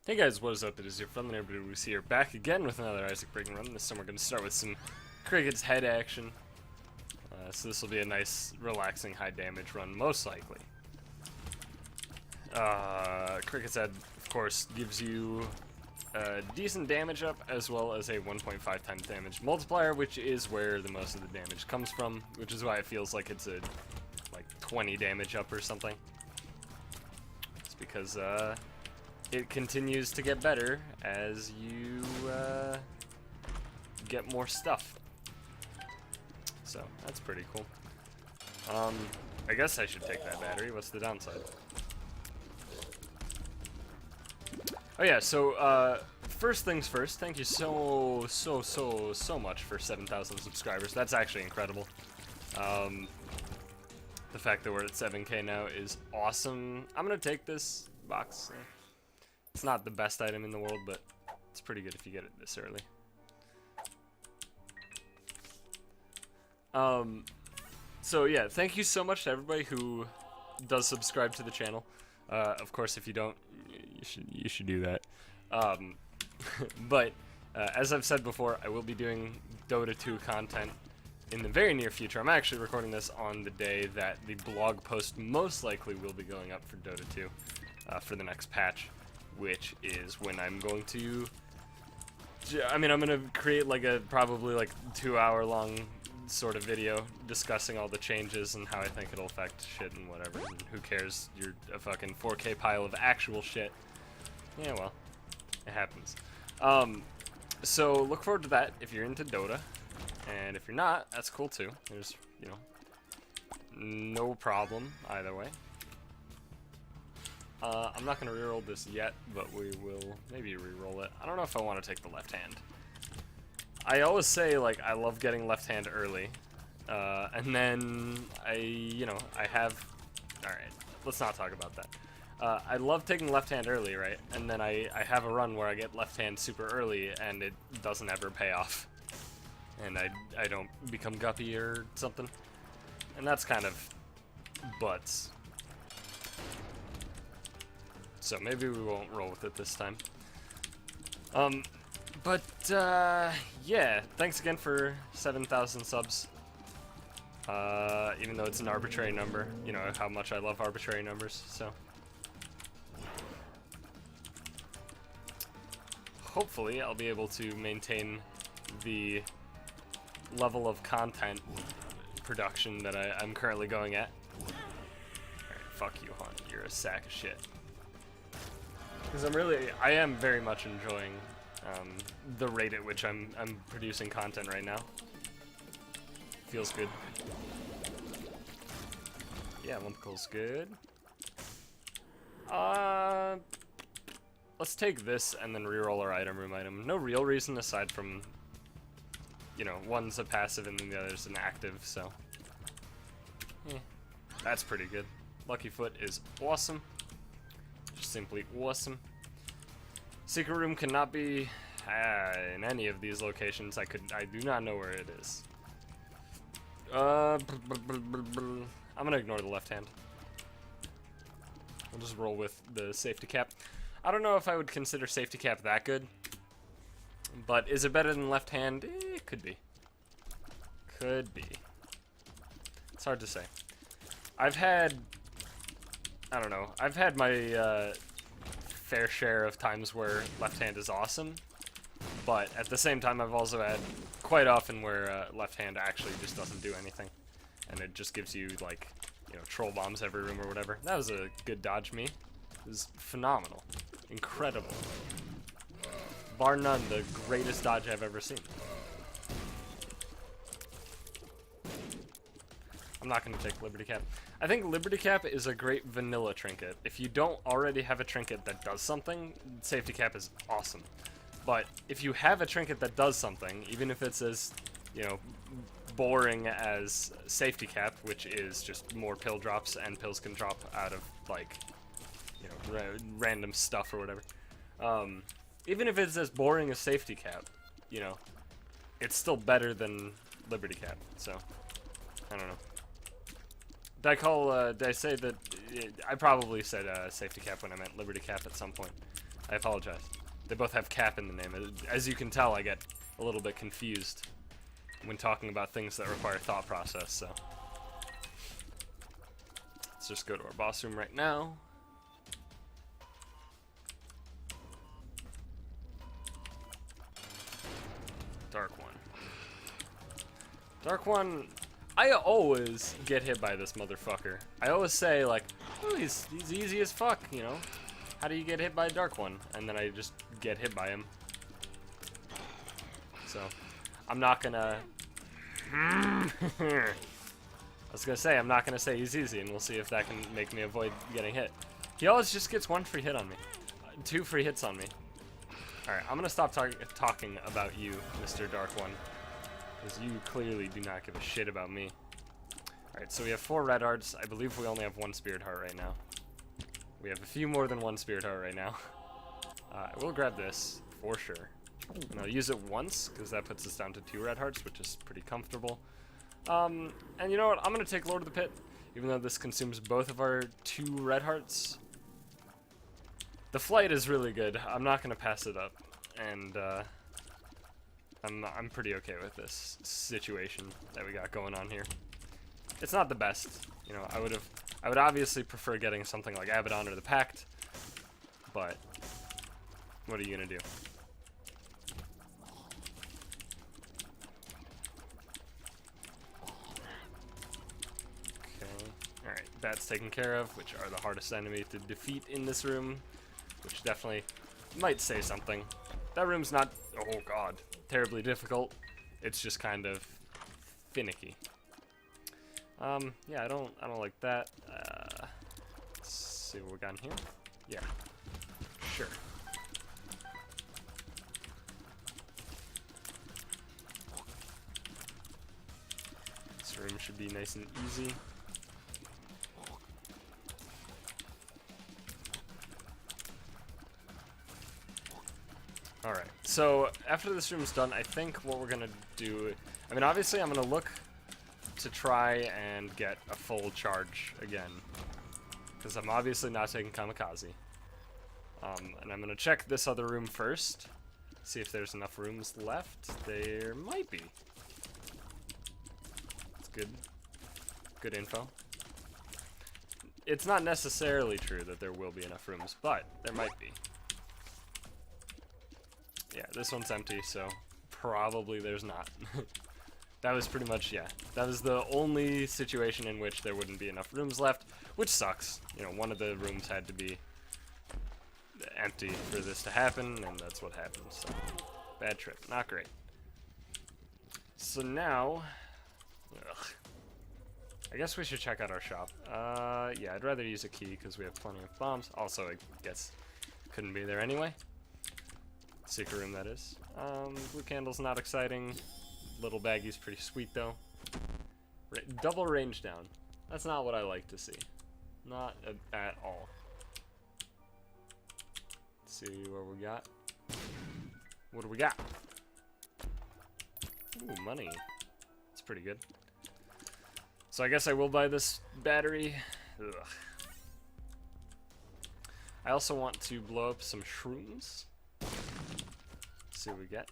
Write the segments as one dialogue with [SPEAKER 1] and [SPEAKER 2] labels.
[SPEAKER 1] Hey guys, what is up? It is your friendly neighbor Bruce here, back again with another Isaac Breaking Run. This time we're going to start with some Cricket's head action. So this will be a nice, relaxing, high damage run, most likely. Cricket's head, of course, gives you a decent damage up, as well as a 1.5 times damage multiplier, which is where the most of the damage comes from, which is why it feels like it's a, like, 20 damage up or something. It's because, it continues to get better as you get more stuff. So that's pretty cool. I guess I should take that battery. What's the downside? Oh yeah, so first things first, thank you so much for 7,000 subscribers. That's actually incredible. The fact that we're at 7K now is awesome. I'm gonna take this box. It's not the best item in the world, but it's pretty good if you get it this early. So yeah, thank you so much to everybody who does subscribe to the channel. Of course, if you don't, you should do that. But as I've said before, I will be doing Dota 2 content in the very near future. I'm actually recording this on the day that the blog post most likely will be going up for Dota 2 for the next patch, which is when I'm going to, I'm gonna create like a probably like 2-hour long sort of video discussing all the changes and how I think it'll affect shit and whatever. And who cares? You're a fucking 4K pile of actual shit. Yeah, well, it happens. So look forward to that if you're into Dota, and if you're not, that's cool too. There's, you know, no problem either way. I'm not going to reroll this yet, but we will maybe reroll it. I don't know if I want to take the left hand. I always say, like, I love getting left hand early. And then I have... Alright, let's not talk about that. I love taking left hand early, right? And then I have a run where I get left hand super early, and it doesn't ever pay off. And I don't become guppy or something. And that's kind of butts. So maybe we won't roll with it this time. Yeah, thanks again for 7,000 subs. Even though it's an arbitrary number, you know how much I love arbitrary numbers, so. Hopefully I'll be able to maintain the level of content production that I'm currently going at. Alright, fuck you, Hunt. You're a sack of shit. Because I am very much enjoying the rate at which I'm producing content right now. Feels good. Yeah, Lumpicle's good. Let's take this and then reroll our item room item. No real reason aside from, you know, one's a passive and then the other's an active, so. Yeah, that's pretty good. Lucky Foot is awesome. Just simply awesome. Secret room cannot be in any of these locations. I do not know where it is. I'm gonna ignore the left hand. We'll just roll with the safety cap. I don't know if I would consider safety cap that good, but is it better than left hand? It could be. Could be. It's hard to say. I've had my fair share of times where left hand is awesome, but at the same time I've also had quite often where left hand actually just doesn't do anything, and it just gives you, like, you know, troll bombs every room or whatever. That was a good dodge me. It was phenomenal. Incredible. Bar none, the greatest dodge I've ever seen. I'm not going to take Liberty Cap. I think Liberty Cap is a great vanilla trinket. If you don't already have a trinket that does something, Safety Cap is awesome. But if you have a trinket that does something, even if it's as, you know, boring as Safety Cap, which is just more pill drops and pills can drop out of, like, you know, random stuff or whatever. Even if it's as boring as Safety Cap, you know, it's still better than Liberty Cap, so, I don't know. Did I say that? I probably said safety cap when I meant Liberty Cap at some point. I apologize. They both have Cap in the name. As you can tell, I get a little bit confused when talking about things that require thought process, so. Let's just go to our boss room right now. Dark One. Dark One, I always get hit by this motherfucker. I always say, like, oh, he's easy as fuck, you know? How do you get hit by Dark One? And then I just get hit by him. So, I'm not gonna... I was gonna say, I'm not gonna say he's easy, and we'll see if that can make me avoid getting hit. He always just gets 1 free hit on me. 2 free hits on me. Alright, I'm gonna stop talking about you, Mr. Dark One. Because you clearly do not give a shit about me. Alright, so we have 4 red hearts. I believe we only have 1 spirit heart right now. We have a few more than 1 spirit heart right now. I will grab this, for sure. And I'll use it once, because that puts us down to 2 red hearts, which is pretty comfortable. And you know what? I'm gonna take Lord of the Pit, even though this consumes both of our 2 red hearts. The flight is really good. I'm not gonna pass it up, and I'm pretty okay with this situation that we got going on here. It's not the best, you know. I would obviously prefer getting something like Abaddon or the Pact, but what are you gonna do? Alright, that's taken care of, which are the hardest enemy to defeat in this room, which definitely might say something. That room's not, oh god, terribly difficult. It's just kind of finicky. Yeah, I don't like that. Let's see what we got in here. Yeah, sure. This room should be nice and easy. Alright, so after this room's done, I think what we're gonna do, I mean, obviously I'm gonna look to try and get a full charge again, because I'm obviously not taking Kamikaze. And I'm gonna check this other room first, see if there's enough rooms left. There might be. It's good. Good info. It's not necessarily true that there will be enough rooms, but there might be. Yeah, this one's empty, so probably there's not. That was pretty much, yeah. That was the only situation in which there wouldn't be enough rooms left, which sucks. You know, one of the rooms had to be empty for this to happen, and that's what happened. So, bad trip. Not great. So now, I guess we should check out our shop. Yeah, I'd rather use a key because we have plenty of bombs. Also, I guess couldn't be there anyway. Secret room, that is. Blue candle's not exciting. Little baggy's pretty sweet, though. Double range down. That's not what I like to see. Not at all. Let's see what we got. What do we got? Ooh, money. That's pretty good. So I guess I will buy this battery. Ugh. I also want to blow up some shrooms. See what we get.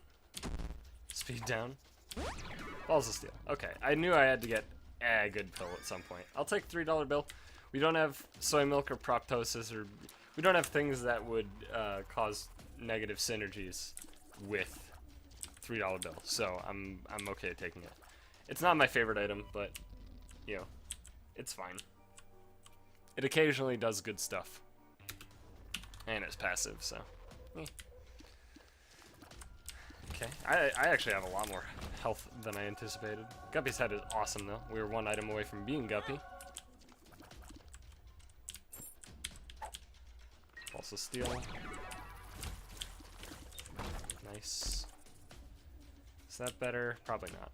[SPEAKER 1] Speed down. Balls of steel. Okay, I knew I had to get a good pill at some point. I'll take $3 bill. We don't have soy milk or proptosis, or we don't have things that would cause negative synergies with $3 bill. So I'm okay taking it. It's not my favorite item, but you know, it's fine. It occasionally does good stuff, and it's passive, so. Okay, I actually have a lot more health than I anticipated. Guppy's head is awesome, though. We were 1 item away from being Guppy. Also steel. Nice. Is that better? Probably not.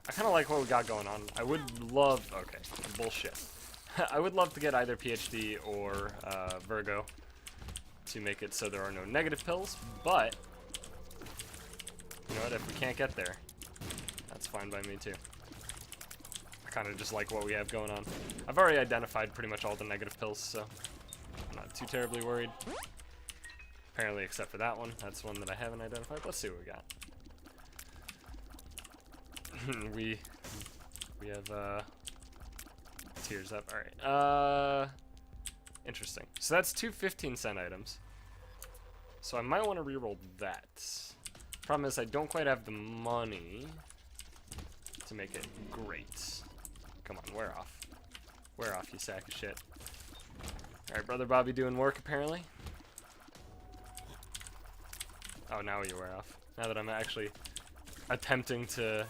[SPEAKER 1] I kind of like what we got going on. I would love... Okay, bullshit. I would love to get either PhD or Virgo to make it so there are no negative pills, but... You know what, if we can't get there, that's fine by me too. I kind of just like what we have going on. I've already identified pretty much all the negative pills, so I'm not too terribly worried. apparently, except for that one. That's one that I haven't identified. Let's see what we got. we have tiers up. All right. Interesting. So that's two 15-cent items. So I might want to reroll that. Problem is I don't quite have the money to make it great. Come on, wear off. Wear off, you sack of shit. Alright, Brother Bobby doing work, apparently. Oh, now you wear off. Now that I'm actually attempting to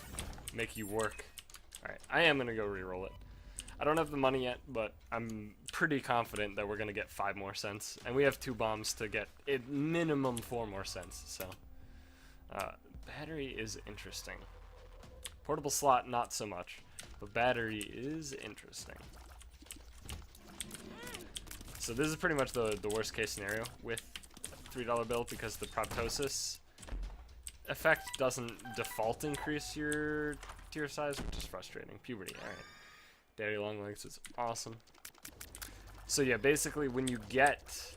[SPEAKER 1] make you work. Alright, I am going to go reroll it. I don't have the money yet, but I'm pretty confident that we're going to get 5 more cents. And we have 2 bombs to get at minimum 4 more cents, so... battery is interesting. Portable slot, not so much. But battery is interesting. So this is pretty much the worst case scenario with $3 bill, because the proptosis effect doesn't default increase your tier size, which is frustrating. Puberty, alright. Daddy long legs is awesome. So yeah, basically when you get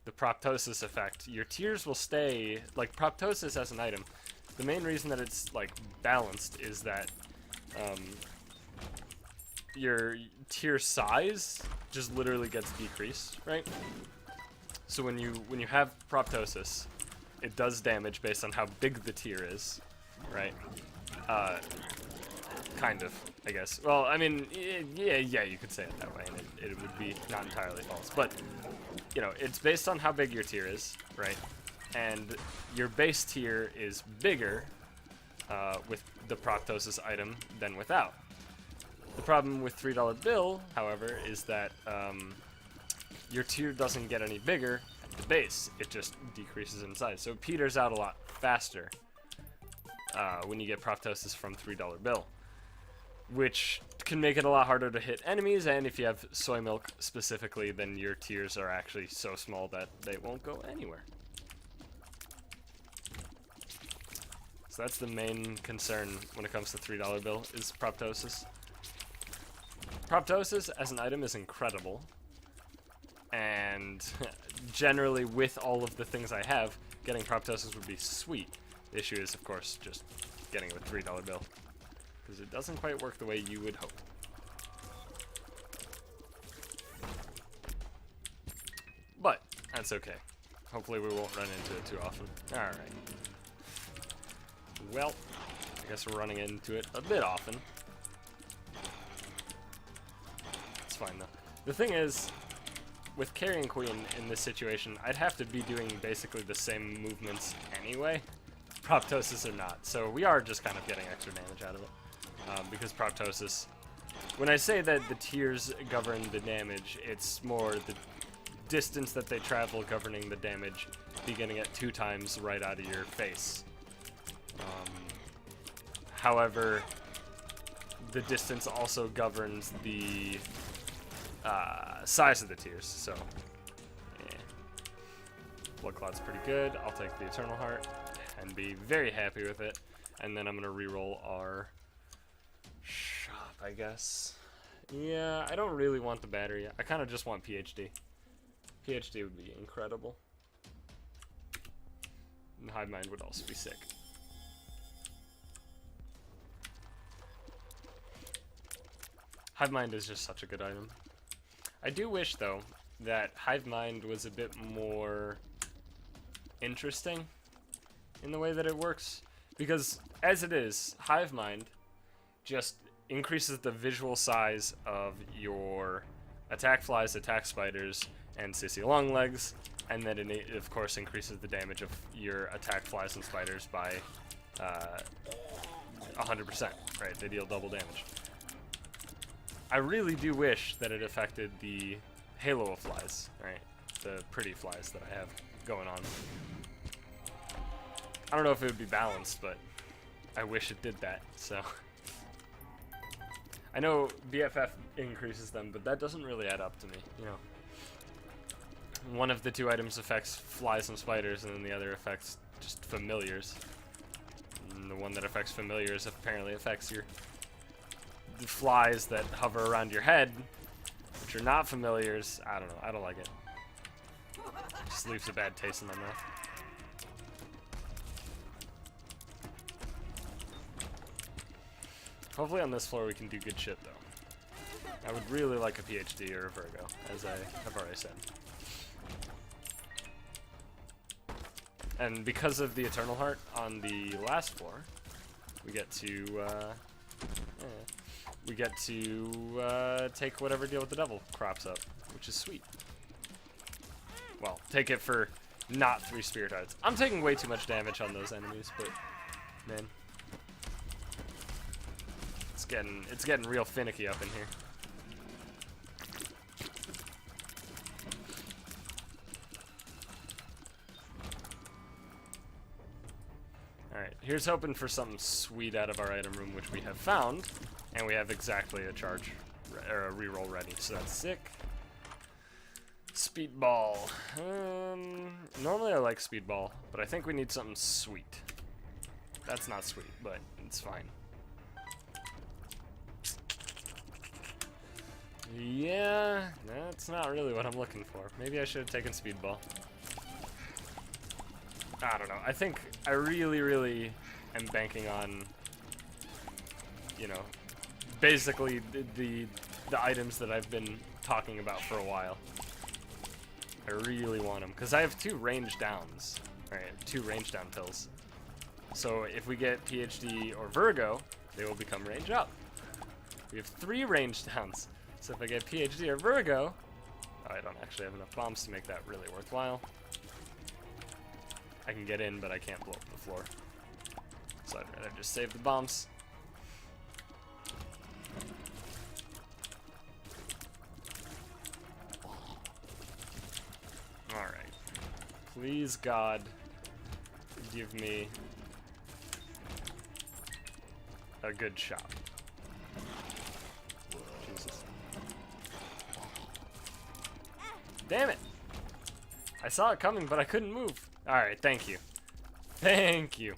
[SPEAKER 1] the proptosis effect, your tiers will stay, like proptosis as an item. The main reason that it's like balanced is that your tier size just literally gets decreased, right? So when you have proptosis, it does damage based on how big the tier is, right? Kind of, I guess. Well, I mean, yeah, you could say it that way, and it would be not entirely false. But, you know, it's based on how big your tier is, right? And your base tier is bigger with the proptosis item than without. The problem with $3 bill, however, is that your tier doesn't get any bigger at the base. It just decreases in size. So it peters out a lot faster when you get proptosis from $3 bill, which can make it a lot harder to hit enemies. And if you have soy milk specifically, then your tiers are actually so small that they won't go anywhere. So that's the main concern when it comes to $3 bill, is proptosis. Proptosis as an item is incredible, and generally with all of the things I have, getting proptosis would be sweet. The issue is, of course, just getting it with $3 bill, because it doesn't quite work the way you would hope. But that's okay. Hopefully we won't run into it too often. Alright. Well, I guess we're running into it a bit often. It's fine though. The thing is, with carrying Queen in this situation, I'd have to be doing basically the same movements anyway, proptosis or not. So we are just kind of getting extra damage out of it. Because proptosis, when I say that the tiers govern the damage, it's more the distance that they travel governing the damage, beginning at 2 times right out of your face. However, the distance also governs the size of the tiers, so yeah. Blood Clot's pretty good. I'll take the Eternal Heart and be very happy with it. And then I'm gonna reroll our shop, I guess. Yeah, I don't really want the battery. I kind of just want PhD. PhD would be incredible. And Hive Mind would also be sick. Hive Mind is just such a good item. I do wish, though, that Hive Mind was a bit more interesting in the way that it works. Because, as it is, Hive Mind just increases the visual size of your attack flies, attack spiders, and sissy longlegs, and then it, of course, increases the damage of your attack flies and spiders by 100%, right? They deal double damage. I really do wish that it affected the halo of flies, right? The pretty flies that I have going on. I don't know if it would be balanced, but I wish it did that, so. I know BFF increases them, but that doesn't really add up to me, you know. One of the 2 items affects flies and spiders, and then the other affects just familiars. And the one that affects familiars apparently affects the flies that hover around your head, which are not familiars. I don't know. I don't like it. just leaves a bad taste in my mouth. Hopefully on this floor we can do good shit, though. I would really like a PhD or a Virgo, as I have already said. And because of the Eternal Heart on the last floor, we get to, take whatever Deal with the Devil crops up, which is sweet. Well, take it for not 3 Spirit Hearts. I'm taking way too much damage on those enemies, but, man. It's getting real finicky up in here. Alright, here's hoping for something sweet out of our item room, which we have found. And we have exactly a charge, or a reroll ready, so that's sick. Speedball. Normally I like Speedball, but I think we need something sweet. That's not sweet, but it's fine. Yeah, that's not really what I'm looking for. Maybe I should have taken Speedball. I don't know. I think I really am banking on, you know, basically the items that I've been talking about for a while. I really want them because I have 2 range downs. All right, 2 range down pills. So if we get PhD or Virgo, they will become range up. We have 3 range downs. So if I get PhD or Virgo, I don't actually have enough bombs to make that really worthwhile. I can get in, but I can't blow up the floor. So I'd rather just save the bombs. Alright. Please, God, give me a good shot. Jesus. Damn it! I saw it coming, but I couldn't move. Alright, thank you. Thank you.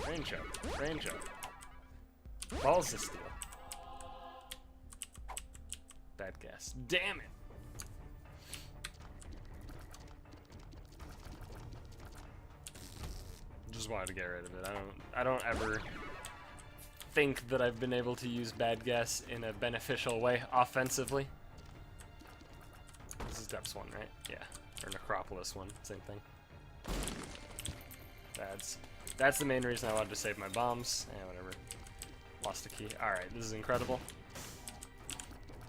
[SPEAKER 1] Range up. Range up. Balls of steel. Bad gas. Damn it! Just wanted to get rid of it. I don't ever think that I've been able to use bad gas in a beneficial way offensively. This is Depths 1, right? Yeah. Or Necropolis 1, same thing. That's the main reason I wanted to save my bombs. Whatever. Lost a key. Alright, this is incredible.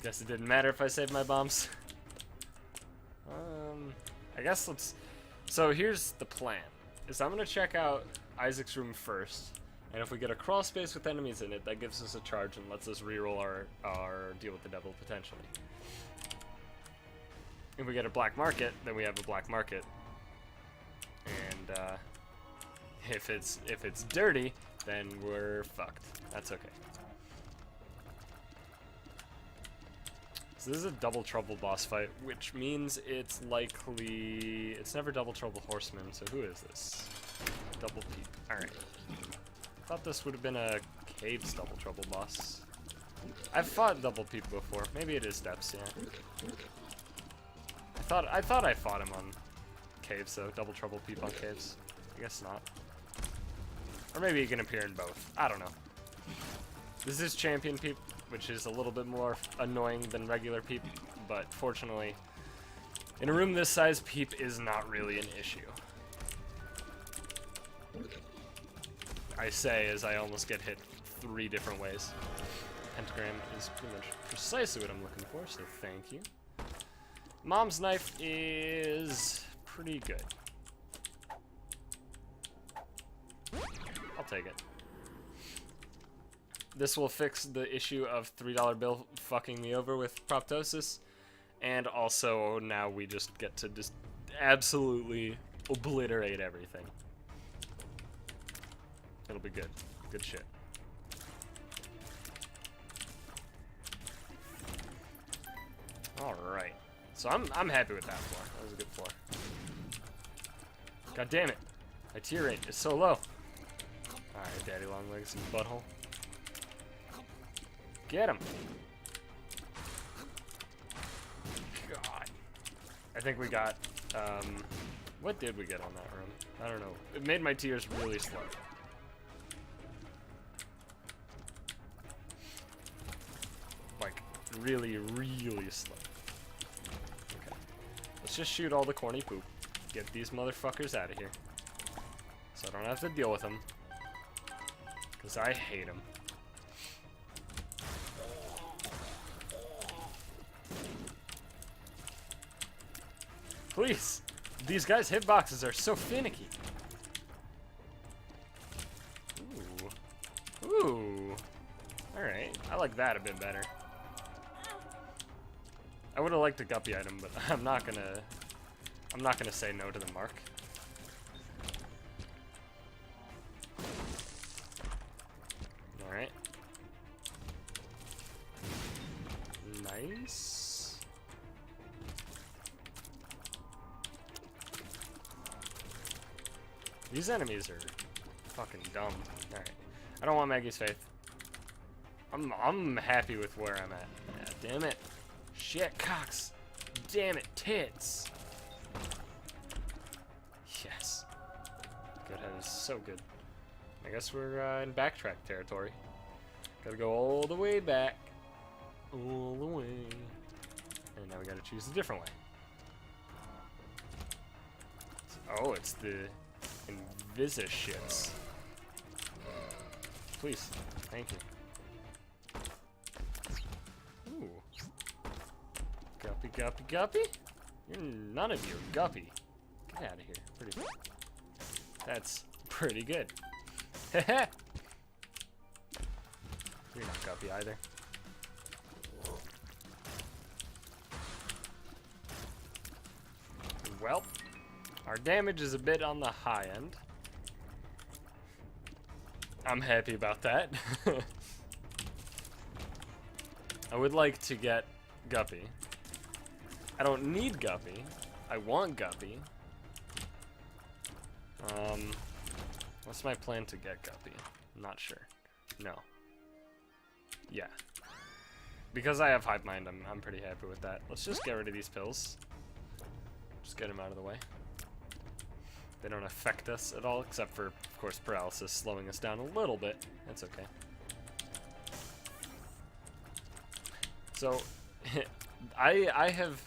[SPEAKER 1] Guess it didn't matter if I saved my bombs. I guess let's... So here's the plan. Is I'm gonna check out Isaac's room first, and if we get a crawl space with enemies in it, that gives us a charge and lets us reroll our Deal with the Devil potentially. If we get a black market, then we have a black market. And if it's dirty, then we're fucked. That's okay. So this is a double trouble boss fight, which means it's likely... It's never double trouble horseman, so who is this? Double peep. Alright. Thought this would have been a caves double trouble boss. I've fought double peep before. Maybe it is Depths, yeah. I thought I fought him on caves, though. Double trouble peep on caves. I guess not. Or maybe he can appear in both. I don't know. This is champion peep, which is a little bit more annoying than regular peep, but fortunately, in a room this size, peep is not really an issue. I say as I almost get hit 3 different ways. Pentagram is pretty much precisely what I'm looking for, so thank you. Mom's knife is pretty good. I'll take it. This will fix the issue of $3 bill fucking me over with proptosis, and also now we just get to just absolutely obliterate everything. It'll be good. Good shit. Alright. So I'm happy with that floor. That was a good floor. God damn it. My tear rate is so low. Alright, daddy long legs and butthole. Get him. God. I think we got, what did we get on that room? I don't know. It made my tears really slow. Like, really, really slow. Okay. Let's just shoot all the corny poop. Get these motherfuckers out of here. So I don't have to deal with them. Because I hate them. Please! These guys' hitboxes are so finicky. Ooh. Ooh. Alright. I like that a bit better. I would have liked a guppy item, but I'm not gonna say no to the mark. Alright. Nice. These enemies are fucking dumb. Alright. I don't want Maggie's faith. I'm happy with where I'm at. Yeah, damn it. Shit, cocks. Damn it, tits. Yes. Good heavens, so good. I guess we're in backtrack territory. Gotta go all the way back. All the way. And now we gotta choose a different way. Oh, it's the Invisa shits. Please. Thank you. Ooh. Guppy, guppy, guppy? You're none of you are guppy. Get out of here. Pretty. That's pretty good. Heh. You're not guppy either. Well, our damage is a bit on the high end. I'm happy about that. I would like to get Guppy. I don't need Guppy. I want Guppy. What's my plan to get Guppy? I'm not sure. No. Yeah. Because I have Hive Mind, I'm pretty happy with that. Let's just get rid of these pills. Just get them out of the way. They don't affect us at all, except for, of course, paralysis slowing us down a little bit. That's okay. So, I have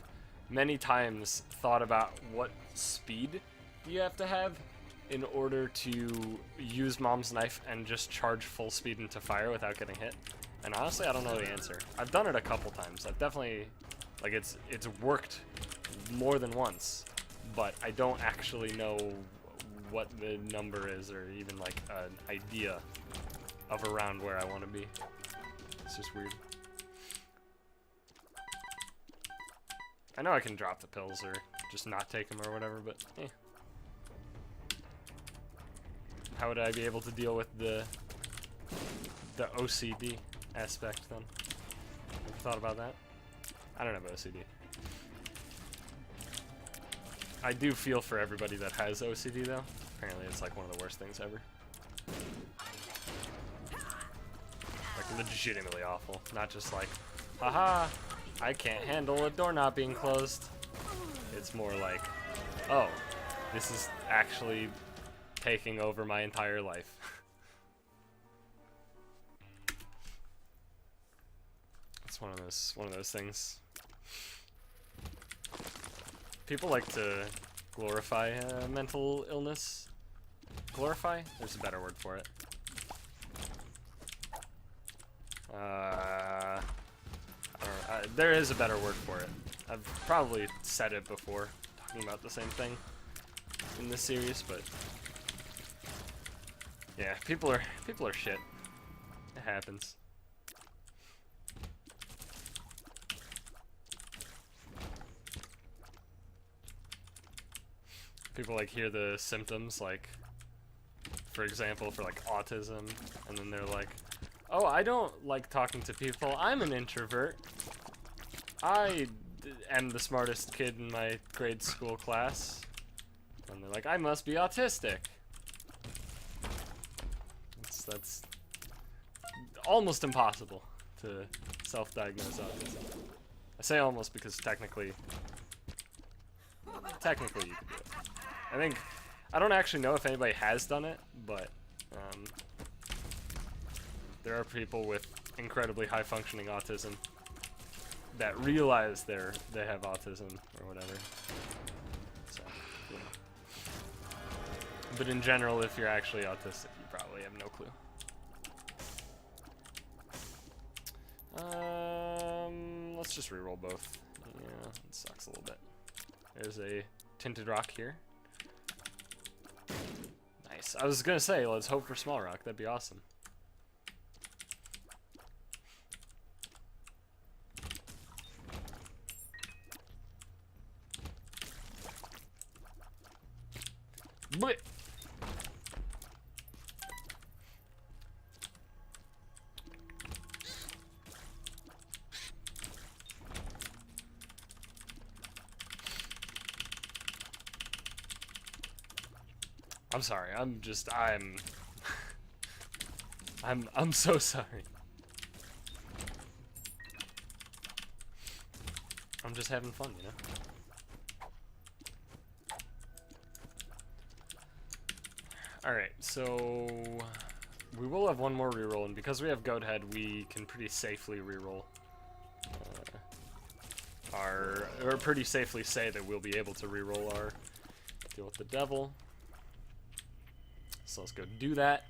[SPEAKER 1] many times thought about what speed you have to have in order to use Mom's knife and just charge full speed into fire without getting hit. And honestly, I don't know the answer. I've done it a couple times. I've definitely, like, it's worked more than once, but I don't actually know what the number is or even like an idea of around where I want to be. It's just weird. I know I can drop the pills or just not take them or whatever, but eh. How would I be able to deal with the OCD aspect then? Ever thought about that? I don't have OCD. I do feel for everybody that has OCD though. Apparently it's like one of the worst things ever. Like legitimately awful. Not just like, haha, I can't handle a door not being closed. It's more like, oh, this is actually taking over my entire life. It's one of those things. People like to glorify mental illness. Glorify? There's a better word for it. I don't know. There is a better word for it. I've probably said it before, talking about the same thing in this series, but yeah, people are shit. It happens. People like hear the symptoms, like for example for like autism, and then they're like, oh, I don't like talking to people, I'm an introvert. I am the smartest kid in my grade school class. And they're like, I must be autistic. That's almost impossible to self-diagnose autism. I say almost because technically technically you could do it. I don't actually know if anybody has done it, but there are people with incredibly high functioning autism that realize they have autism or whatever. So, you know. But in general, if you're actually autistic, you probably have no clue. Let's just reroll both. Yeah, it sucks a little bit. There's a tinted rock here. Nice. I was gonna say, let's hope for small rock. That'd be awesome. But I'm sorry. I'm so sorry. I'm just having fun, you know? Alright, so we will have one more reroll, and because we have Goat Head, we can pretty safely reroll or pretty safely say that we'll be able to reroll our deal with the devil. So let's go do that.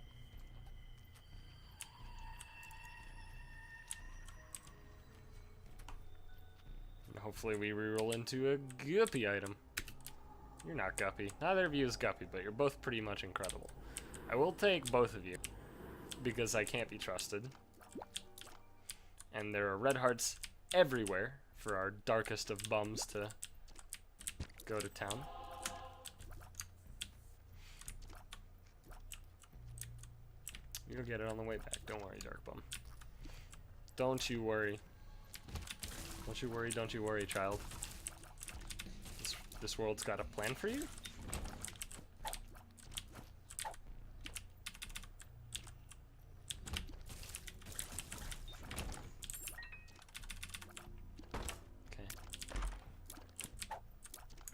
[SPEAKER 1] And hopefully we reroll into a Guppy item. You're not Guppy. Neither of you is Guppy, but you're both pretty much incredible. I will take both of you, because I can't be trusted. And there are red hearts everywhere for our darkest of bums to go to town. You'll get it on the way back. Don't worry, Dark Bum. Don't you worry. Don't you worry, don't you worry, child. This world's got a plan for you? Okay.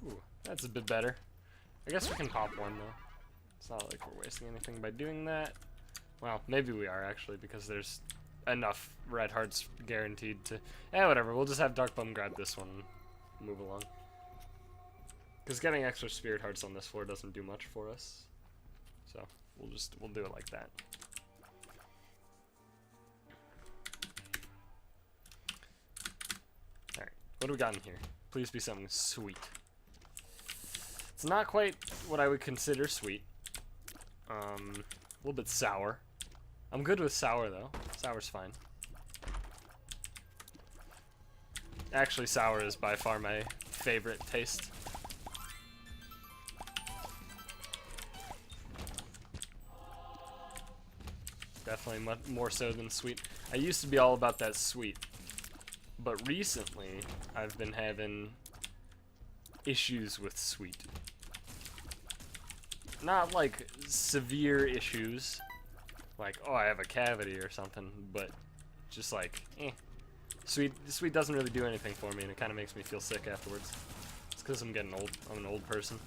[SPEAKER 1] Ooh, that's a bit better. I guess we can pop one, though. It's not like we're wasting anything by doing that. Well, maybe we are, actually, because there's enough red hearts guaranteed to... whatever, we'll just have Dark Bum grab this one and move along. Because getting extra spirit hearts on this floor doesn't do much for us. So, we'll do it like that. Alright, what do we got in here? Please be something sweet. It's not quite what I would consider sweet. A little bit sour. I'm good with sour, though. Sour's fine. Actually, sour is by far my favorite taste. Definitely much more so than sweet. I used to be all about that sweet, but recently I've been having issues with sweet. Not like severe issues, like, oh, I have a cavity or something, but just like, Sweet doesn't really do anything for me, and it kind of makes me feel sick afterwards. It's because I'm getting old. I'm an old person.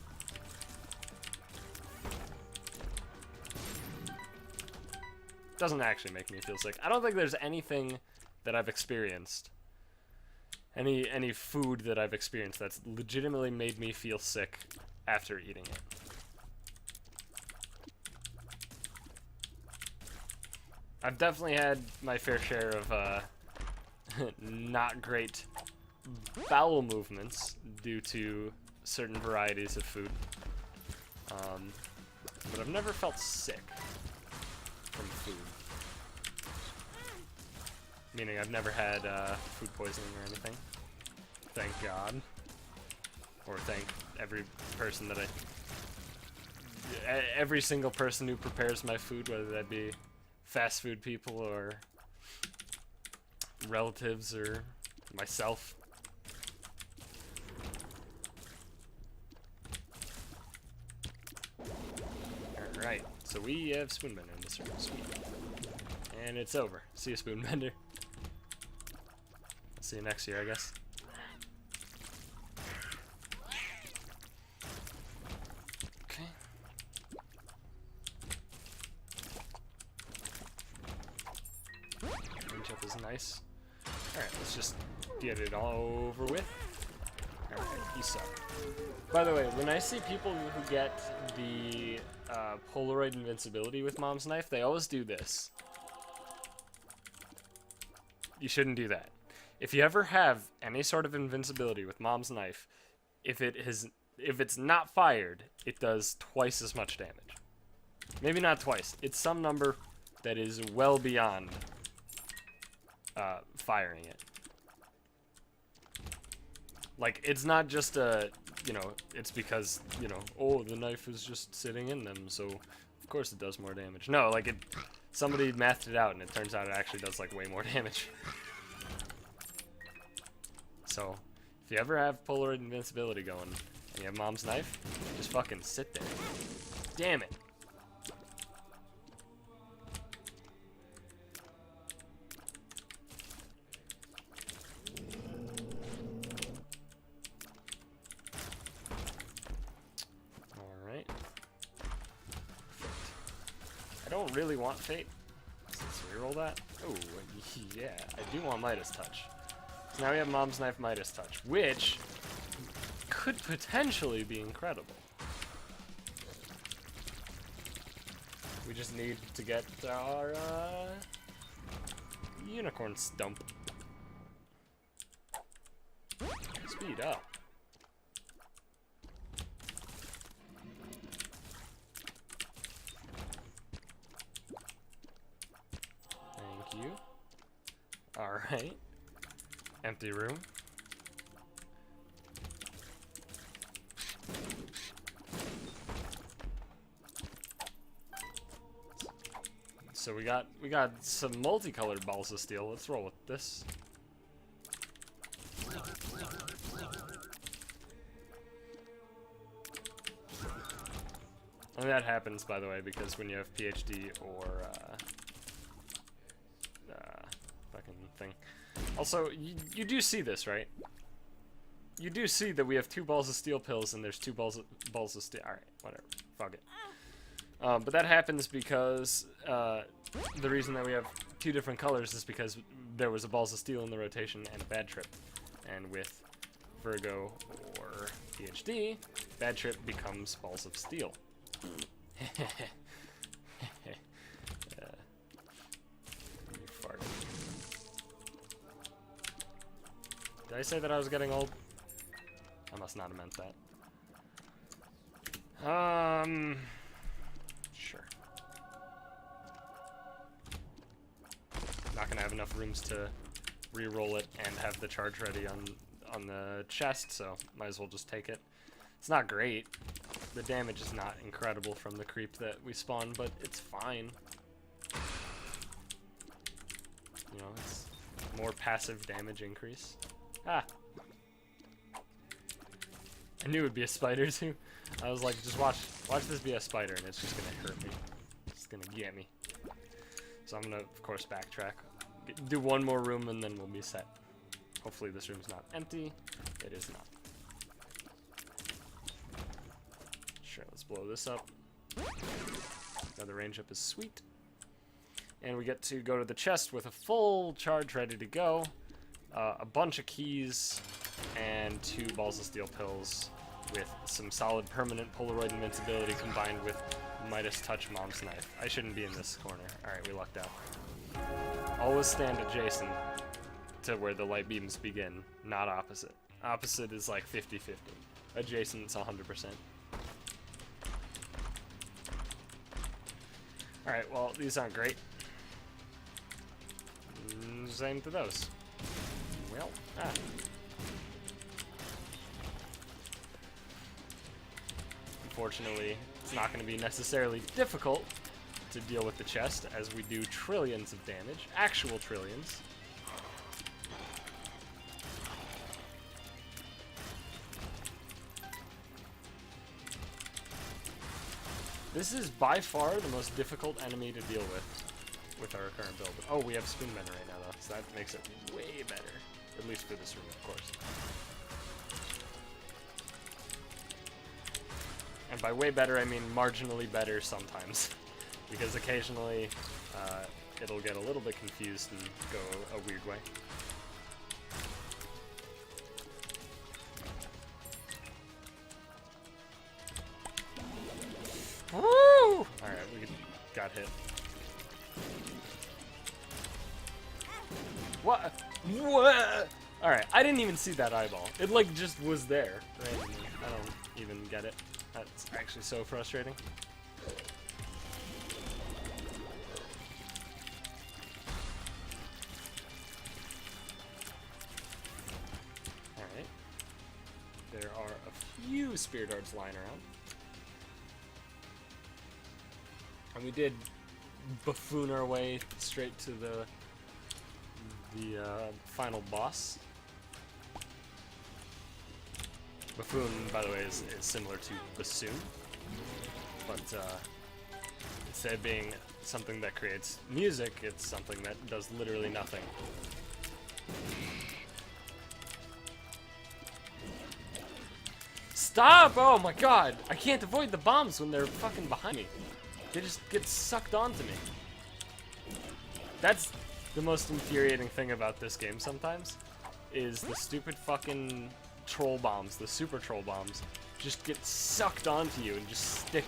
[SPEAKER 1] Doesn't actually make me feel sick. I don't think there's anything that I've experienced, any food that I've experienced that's legitimately made me feel sick after eating it. I've definitely had my fair share of not great bowel movements due to certain varieties of food, but I've never felt sick from food. Meaning I've never had food poisoning or anything. Thank God. Or thank every person that every single person who prepares my food, whether that be fast food people or relatives or myself. Alright, so we have Spoonbender in this room. Sweet. And it's over. See you, Spoonbender. I'll see you next year, I guess. Nice. Alright, let's just get it all over with. Alright, you suck. By the way, when I see people who get the Polaroid invincibility with Mom's Knife, they always do this. You shouldn't do that. If you ever have any sort of invincibility with Mom's Knife, if it's not fired, it does twice as much damage. Maybe not twice. It's some number that is well beyond firing it. Like, it's not just a, you know, it's because, you know, oh, the knife is just sitting in them, so of course it does more damage. No, like, somebody mathed it out, and it turns out it actually does, like, way more damage. So, if you ever have Polaroid invincibility going, and you have Mom's Knife, just fucking sit there. Damn it. I don't really want Fate. Let's reroll that. Oh, yeah, I do want Midas Touch. So now we have Mom's Knife Midas Touch, which could potentially be incredible. We just need to get our Unicorn Stump. Speed up. You. Alright. Empty room. So we got some multicolored balls of steel. Let's roll with this. And that happens, by the way, because when you have PhD or fucking thing. Also, you do see this, right? You do see that we have 2 balls of steel pills and there's 2 balls of steel. Alright, whatever. Fuck it. But that happens because the reason that we have 2 different colors is because there was a balls of steel in the rotation and a bad trip. And with Virgo or PhD, bad trip becomes balls of steel. You farted. Did I say that I was getting old? I must not have meant that. Sure. Not gonna have enough rooms to re-roll it and have the charge ready on the chest, so might as well just take it. It's not great. The damage is not incredible from the creep that we spawn, but it's fine. You know, it's more passive damage increase. Ah! I knew it would be a spider too. I was like, just watch this be a spider and it's just gonna hurt me. It's gonna get me. So I'm gonna, of course, backtrack. Do one more room and then we'll be set. Hopefully this room's not empty. It is not. Sure, let's blow this up. Another range up is sweet. And we get to go to the chest with a full charge ready to go. A bunch of keys and 2 balls of steel pills with some solid permanent Polaroid invincibility combined with Midas Touch Mom's Knife. I shouldn't be in this corner. Alright, we lucked out. Always stand adjacent to where the light beams begin, not opposite. Opposite is like 50-50. Adjacent's 100%. Alright, well, these aren't great. Same to those. Well, Unfortunately, it's not going to be necessarily difficult to deal with the chest, as we do trillions of damage. Actual trillions. This is by far the most difficult enemy to deal with our current build. Oh, we have Spoon Bender right now, though, so that makes it way better. At least for this room, of course. And by way better, I mean marginally better sometimes. Because occasionally, it'll get a little bit confused and go a weird way. Woo! Alright, we got hit. What? What? Alright, I didn't even see that eyeball. It like just was there randomly. I don't even get it. That's actually so frustrating. Alright. There are a few spear darts lying around. And we did buffoon our way straight to the final boss. Buffoon, by the way, is similar to bassoon, but instead of being something that creates music, it's something that does literally nothing. Stop! Oh my god! I can't avoid the bombs when they're fucking behind me. They just get sucked onto me. That's the most infuriating thing about this game sometimes, is the stupid fucking troll bombs, the super troll bombs, just get sucked onto you and just stick.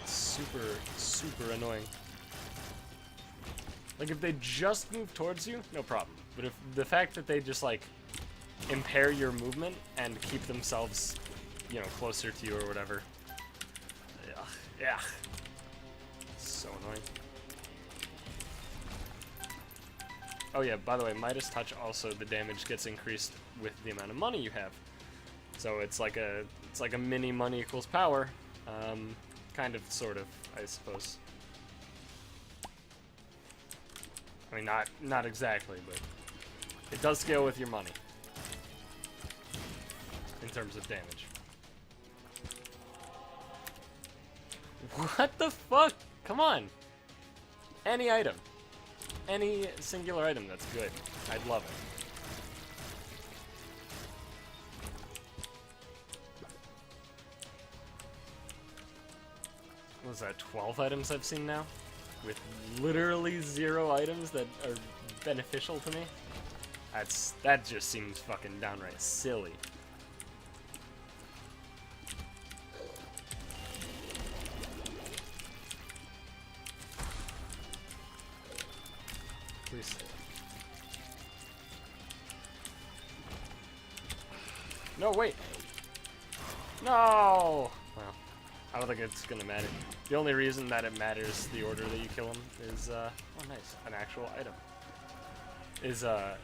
[SPEAKER 1] It's super, super annoying. Like, if they just move towards you, no problem. But if the fact that they just, like, impair your movement and keep themselves, you know, closer to you or whatever. Yeah. So annoying. Oh yeah, by the way, Midas Touch also, the damage gets increased with the amount of money you have. So it's like a mini money equals power. Kind of, sort of, I suppose. I mean, not exactly, but it does scale with your money in terms of damage. What the fuck? Come on. Any item. Any singular item that's good. I'd love it. What was that, 12 items I've seen now? With literally 0 items that are beneficial to me? That just seems fucking downright silly. Please. No, wait. No! Well, I don't think it's gonna matter. The only reason that it matters, the order that you kill him, is, oh nice, an actual item. Is, wow.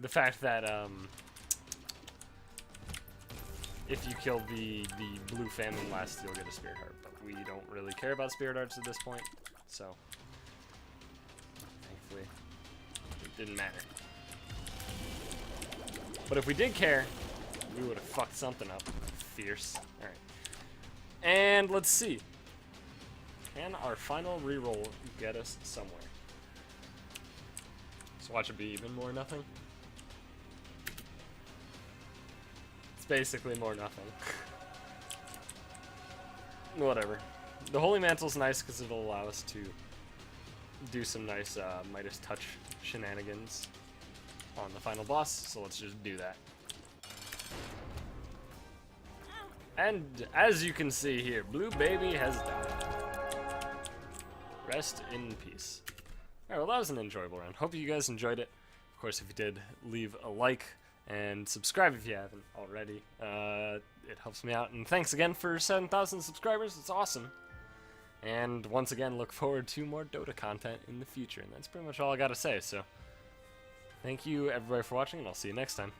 [SPEAKER 1] The fact that, if you kill the blue famine last, you'll get a spirit heart. But we don't really care about spirit hearts at this point, so thankfully it didn't matter. But if we did care, we would have fucked something up. Fierce. Alright. And let's see. Can our final reroll get us somewhere? Let's watch it be even more nothing. It's basically more nothing. Whatever. The Holy Mantle's nice because it'll allow us to do some nice Midas Touch shenanigans on the final boss, so let's just do that. And as you can see here, Blue Baby has died. Rest in peace. Alright, well that was an enjoyable round. Hope you guys enjoyed it. Of course, if you did, leave a like and subscribe if you haven't already. It helps me out. And thanks again for 7,000 subscribers. It's awesome. And once again, look forward to more Dota content in the future. And that's pretty much all I gotta say, so thank you everybody for watching, and I'll see you next time.